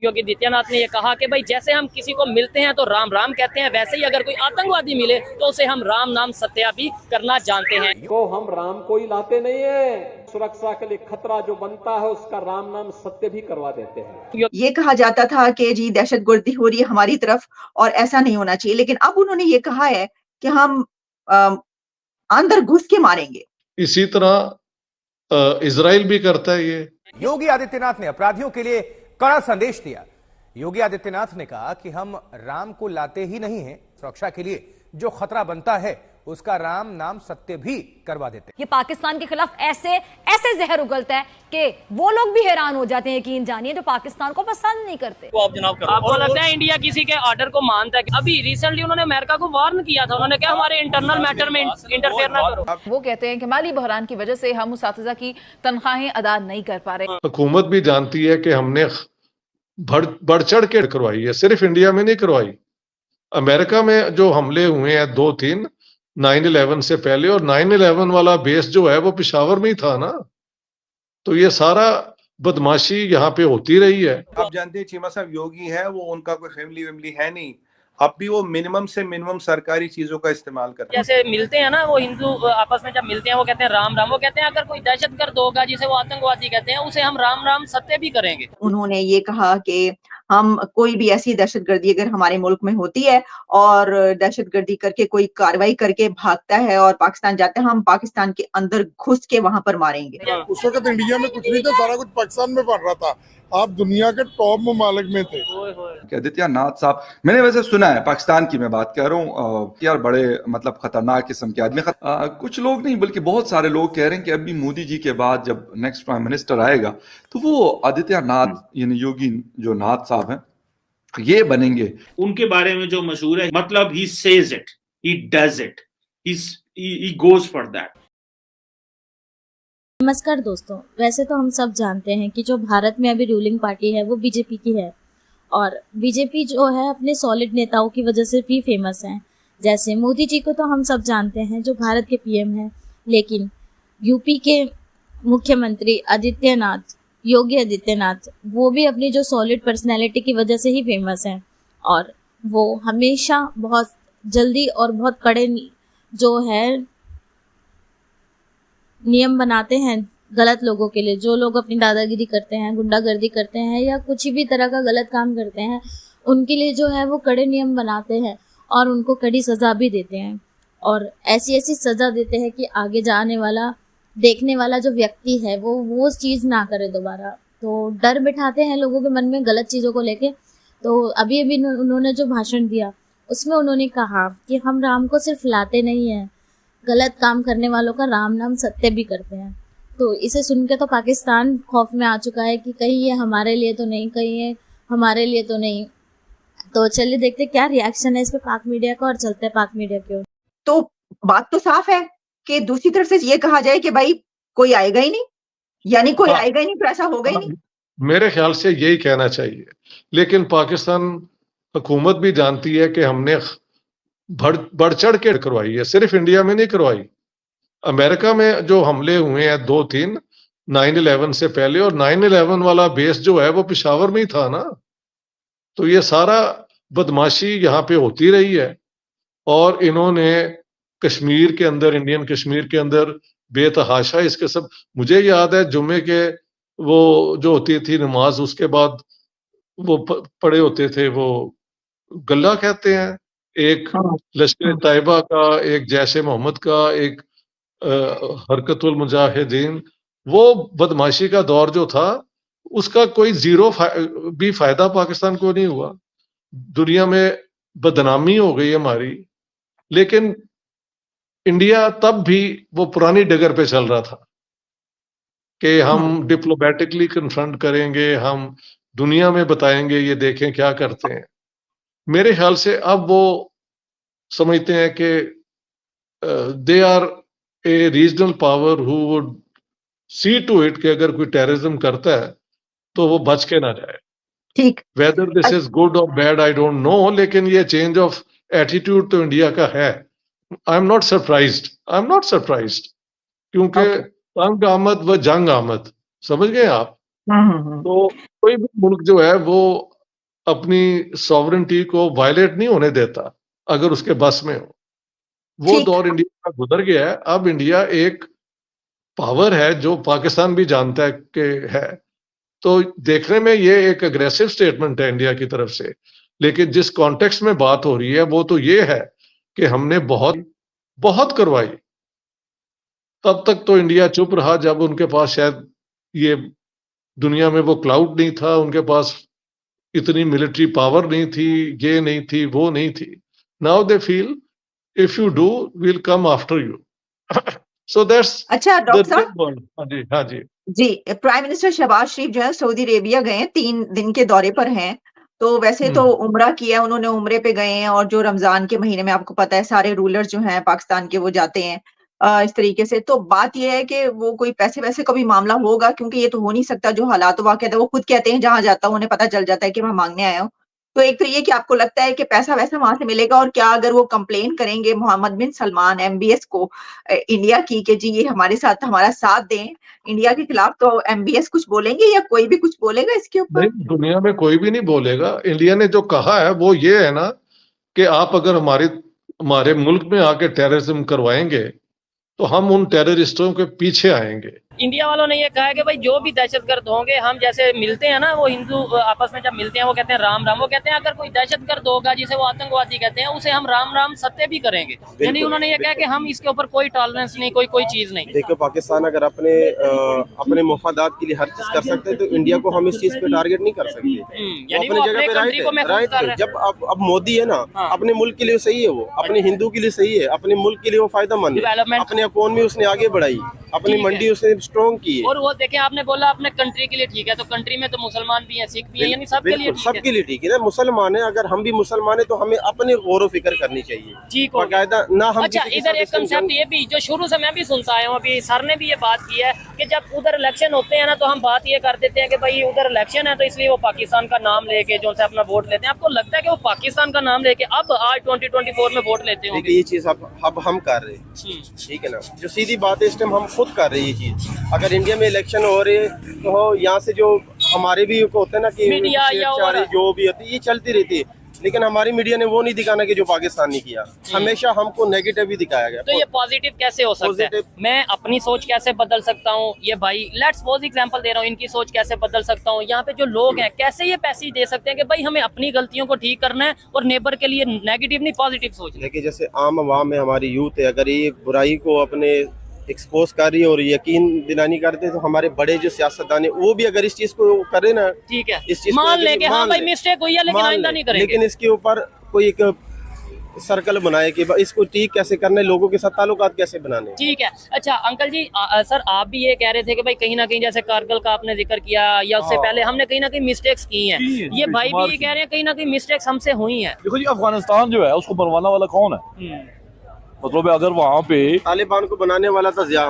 योगी आदित्यनाथ ने ये कहा कि भाई जैसे हम किसी को मिलते हैं तो राम राम कहते हैं, वैसे ही अगर कोई आतंकवादी मिले तो उसे हम राम नाम सत्या भी करना जानते हैं। तो हम राम को ही लाते नहीं है, सुरक्षा के लिए खतरा जो बनता है उसका राम नाम सत्य भी करवा देते हैं। ये कहा जाता था कि जी दहशतगर्दी हो रही है हमारी तरफ और ऐसा नहीं होना चाहिए, लेकिन अब उन्होंने ये कहा है कि हम अंदर घुस के मारेंगे। इसी तरह इजराइल भी करता है ये। योगी आदित्यनाथ ने अपराधियों के लिए कड़ा संदेश दिया। योगी आदित्यनाथ ने कहा कि हम राम को लाते ही नहीं हैं, सुरक्षा के लिए जो खतरा बनता है उसका राम नाम सत्य भी करवा देते हैं। ये पाकिस्तान के खिलाफ ऐसे ऐसे जहर उगलता है कि वो लोग भी हैरान हो जाते हैं, यकीन जानिए, जो पाकिस्तान को पसंद नहीं करते। तो आप जनाब आपको लगता है इंडिया किसी के ऑर्डर को मानता है? अभी रिसेंटली उन्होंने अमेरिका को वार्न किया था, उन्होंने कहा हमारे इंटरनल मैटर में इंटरफेयर ना करो। वो कहते हैं कि माली बहरान की वजह से हम उस्तातिज़ा की तनख्वाहें अदा नहीं कर पा रहे। हुकूमत भी जानती है कि हमने बढ़ चढ़ के करवाई है, सिर्फ इंडिया में नहीं करवाई। अमेरिका में जो हमले हुए हैं 2-3 9/11 से पहले, और 9/11 वाला बेस जो है वो पेशावर में ही था ना, तो ये सारा बदमाशी यहाँ पे होती रही है। आप जानते हैं चीमा साहब योगी है, वो उनका कोई फैमिली है नहीं, अब भी वो मिनिमम से मिनिमम सरकारी चीजों का इस्तेमाल करते हैं। जैसे मिलते हैं ना वो हिंदू आपस में, जब मिलते हैं वो कहते हैं राम राम, वो कहते हैं अगर कोई दहशतगर्द होगा जिसे वो आतंकवादी कहते हैं उसे हम राम राम सत्य भी करेंगे। उन्होंने ये कहा कि हम कोई भी ऐसी दहशतगर्दी अगर हमारे मुल्क में होती है और दहशतगर्दी करके कोई कार्रवाई करके भागता है और पाकिस्तान जाता है, हम पाकिस्तान के अंदर घुस के वहां पर मारेंगे। उस वक्त इंडिया में कुछ नहीं था, सारा कुछ पाकिस्तान में बढ़ रहा था, आप दुनिया के टॉप ममालिक में थे। आदित्यनाथ साहब, मैंने वैसे सुना है, पाकिस्तान की मैं बात कर रहा हूँ यार, बड़े मतलब खतरनाक किस्म के आदमी। कुछ लोग नहीं बल्कि बहुत सारे लोग कह रहे हैं कि अभी मोदी जी के बाद जब नेक्स्ट प्राइम मिनिस्टर आएगा तो वो आदित्यनाथ यानी योगी जो नाथ साहब हैं ये बनेंगे। उनके बारे में जो मशहूर है, मतलब he says it, he does it, he goes for that. नमस्कार दोस्तों, वैसे तो हम सब जानते हैं कि जो भारत में अभी रूलिंग पार्टी है वो बीजेपी की है, और बीजेपी जो है अपने सॉलिड नेताओं की वजह से भी फेमस है। जैसे मोदी जी को तो हम सब जानते हैं जो भारत के पीएम हैं, लेकिन यूपी के मुख्यमंत्री योगी आदित्यनाथ, वो भी अपनी जो सॉलिड पर्सनैलिटी की वजह से ही फेमस हैं, और वो हमेशा बहुत जल्दी और बहुत कड़े जो है नियम बनाते हैं गलत लोगों के लिए। जो लोग अपनी दादागिरी करते हैं, गुंडागर्दी करते हैं या कुछ भी तरह का गलत काम करते हैं, उनके लिए जो है वो कड़े नियम बनाते हैं और उनको कड़ी सज़ा भी देते हैं, और ऐसी ऐसी सज़ा देते हैं कि आगे जाने वाला देखने वाला जो व्यक्ति है वो चीज़ ना करे दोबारा। तो डर बिठाते हैं लोगों के मन में गलत चीज़ों को लेके। तो अभी उन्होंने जो भाषण दिया उसमें उन्होंने कहा कि हम राम को सिर्फ लाते नहीं हैं, गलत काम करने वालों का राम नाम सत्य भी करते हैं। तो इसे सुन के तो पाकिस्तान खौफ में आ चुका है कि कहीं ये हमारे लिए तो नहीं, कहीं ये हमारे लिए तो नहीं। तो चलिए देखते क्या रिएक्शन है इस पे पाक मीडिया का, और चलते हैं पाक मीडिया की ओर। तो बात तो साफ है कि दूसरी तरफ से ये कहा जाए कि भाई कोई आएगा ही नहीं, यानी कोई आएगा ही नहीं, तो ऐसा होगा ही नहीं। मेरे ख्याल से यही कहना चाहिए, लेकिन पाकिस्तान हुकूमत भी जानती है कि हमने बढ़ चढ़ के करवाई है, सिर्फ इंडिया में नहीं करवाई। अमेरिका में जो हमले हुए हैं 2-3 9/11 से पहले, और 9/11 वाला बेस जो है वो पेशावर में ही था ना, तो ये सारा बदमाशी यहाँ पे होती रही है। और इन्होंने कश्मीर के अंदर, इंडियन कश्मीर के अंदर बेतहाशा इसके सब, मुझे याद है जुम्मे के वो जो होती थी नमाज, उसके बाद वो पड़े होते थे, वो गल्ला कहते हैं, एक लश्कर तैयबा का, एक जैश मोहम्मद का, एक हरकतुल मुजाहिदीन। वो बदमाशी का दौर जो था उसका कोई जीरो भी फायदा पाकिस्तान को नहीं हुआ। दुनिया में बदनामी हो गई हमारी, लेकिन इंडिया तब भी वो पुरानी डगर पे चल रहा था कि हम डिप्लोमेटिकली कन्फ्रंट करेंगे, हम दुनिया में बताएंगे, ये देखें क्या करते हैं। मेरे ख्याल से अब वो समझते हैं कि they are a regional power who would see to it कि अगर कोई टेररिज्म करता है तो वो बच के ना जाए। ठीक, वेदर दिस इज गुड और बैड आई डोंट नो, लेकिन ये चेंज ऑफ एटीट्यूड तो इंडिया का है। आई एम नॉट सरप्राइज्ड, क्योंकि तंग आमद व जंग आमद, समझ गए आप। तो कोई भी मुल्क जो है वो अपनी सॉवरेंटी को वायलेट नहीं होने देता अगर उसके बस में हो। वो दौर इंडिया का गुजर गया है। अब इंडिया एक पावर है जो पाकिस्तान भी जानता है कि है। तो देखने में ये एक अग्रेसिव स्टेटमेंट है इंडिया की तरफ से, लेकिन जिस कॉन्टेक्स्ट में बात हो रही है वो तो ये है कि हमने बहुत करवाई। तब तक तो इंडिया चुप रहा जब उनके पास शायद ये दुनिया में वो क्लाउड नहीं था, उनके पास इतनी मिलिट्री पावर नहीं थी, ये नहीं थी, वो नहीं थी। Now they feel if you do will come after you. So that's अच्छा डॉक्टर साहब, हाँ जी जी प्राइम मिनिस्टर शहबाज शरीफ जो है सऊदी अरेबिया गए हैं, 3 दिन के दौरे पर हैं। तो वैसे तो उम्रा किया उन्होंने, उम्रे पे गए हैं, और जो रमजान के महीने में आपको पता है सारे रूलर्स जो हैं पाकिस्तान के वो जाते हैं इस तरीके से। तो बात यह है कि वो कोई पैसे वैसे का भी मामला होगा, क्योंकि ये तो हो नहीं सकता जो हालात वाक़या वो खुद कहते हैं जहां जाता हूं उन्हें पता चल जाता है कि मैं मांगने आया हूँ। तो एक तो ये कि आपको लगता है कि पैसा वैसा वहां से मिलेगा, और क्या अगर वो कंप्लेन करेंगे मोहम्मद बिन सलमान MBS को इंडिया की कि जी ये हमारे साथ हमारा साथ दें इंडिया के खिलाफ, तो MBS कुछ बोलेंगे या कोई भी कुछ बोलेगा इसके ऊपर? नहीं, दुनिया में कोई भी नहीं बोलेगा। इंडिया ने जो कहा है वो ये है ना कि आप अगर हमारे मुल्क में आके टेररिज्म करवाएंगे तो हम उन टेररिस्टों के पीछे आएंगे। इंडिया वालों ने ये कहा है कि भाई जो भी दहशतगर्द होंगे, हम जैसे मिलते हैं ना, वो हिंदू आपस में जब मिलते हैं वो कहते हैं राम राम, वो कहते हैं अगर कोई दहशतगर्द होगा जिसे वो आतंकवादी कहते हैं उसे हम राम राम सत्य भी करेंगे। यानी उन्होंने ये कहा कि हम इसके ऊपर कोई टॉलरेंस नहीं, कोई चीज नहीं। देखो पाकिस्तान अगर अपने मुफादात के लिए हर चीज कर सकते हैं तो इंडिया को हम इस चीज पे टारगेट नहीं कर सकते। यानी वो अपने कंट्री को महफूज कर रहे हैं। जब अब मोदी है ना, अपने मुल्क के लिए सही है, वो अपने हिंदू के लिए सही है, अपने मुल्क के लिए वो फायदेमंद है, अपने इकोनॉमी उसने आगे बढ़ाई, अपनी मंडी उसने स्ट्रॉन्ग की है। और वो देखें आपने बोला अपने कंट्री के लिए ठीक है, तो कंट्री में तो मुसलमान भी हैं, सिख भी हैं, यानी सबके लिए सबके लिए ठीक है ना। मुसलमान है, अगर हम भी मुसलमान है तो हमें अपने गौर फिक्र करनी चाहिए। ठीक हो बाकायदा ना हम। अच्छा इधर एक कंसेप्ट ये भी जो शुरू से मैं भी सुनता आया हूँ, अभी सर ने भी ये बात की है कि जब उधर इलेक्शन होते हैं ना तो हम बात ये कर देते हैं कि भाई उधर इलेक्शन है तो इसलिए वो पाकिस्तान का नाम लेके जो से अपना वोट लेते हैं। आपको लगता है कि वो पाकिस्तान का नाम लेके अब आज 2024 में वोट लेते हैं? ये चीज अब हम कर रहे हैं, ठीक है ना। जो सीधी बात है इस टाइम हम खुद कर रहे हैं ये चीज। अगर इंडिया में इलेक्शन हो रहे तो यहाँ से जो हमारे भी होते हैं ना कि मीडिया या जो भी होती है ये चलती रहती है, लेकिन हमारी मीडिया ने वो नहीं दिखाना कि जो पाकिस्तान ने किया, हमेशा हमको नेगेटिव ही दिखाया गया। तो ये पॉजिटिव कैसे हो सकता है? मैं अपनी सोच कैसे बदल सकता हूँ? ये भाई लेट्स सपोज एग्जांपल दे रहा हूँ, इनकी सोच कैसे बदल सकता हूँ? यहाँ पे जो लोग हैं कैसे ये पैसे दे सकते हैं कि भाई हमें अपनी गलतियों को ठीक करना है और नेबर के लिए नेगेटिव नहीं पॉजिटिव सोचना है। देखिए जैसे आम आवाम में हमारी यूथ है, अगर ये बुराई को अपने एक्सपोज कर रही है और यकीन दिलानी करते हैं, तो हमारे बड़े जो सियासतदान है वो भी अगर इस चीज को करे ना, ठीक है, इस चीज मान लेके हाँ भाई मिस्टेक हुई है लेकिन आइंदा नहीं करेंगे। लेकिन इसके ऊपर कोई एक सर्कल बनाए कि इसको ठीक कैसे करना है, लोगों के साथ ताल्लुकात कैसे बनाने। ठीक है। अच्छा अंकल जी सर आप भी ये कह रहे थे कि भाई कहीं ना कहीं जैसे कारगिल का आपने जिक्र किया या उससे पहले हमने कहीं ना कहीं मिस्टेक्स की हैं, ये भाई भी ये कह रहे हैं कहीं ना कहीं मिस्टेक्स हमसे हुई हैं। देखो जी अफगानिस्तान जो है उसको बनवाने वाला कौन है? मतलब अगर वहाँ पे तालिबान को बनाने वाला था ज़िया।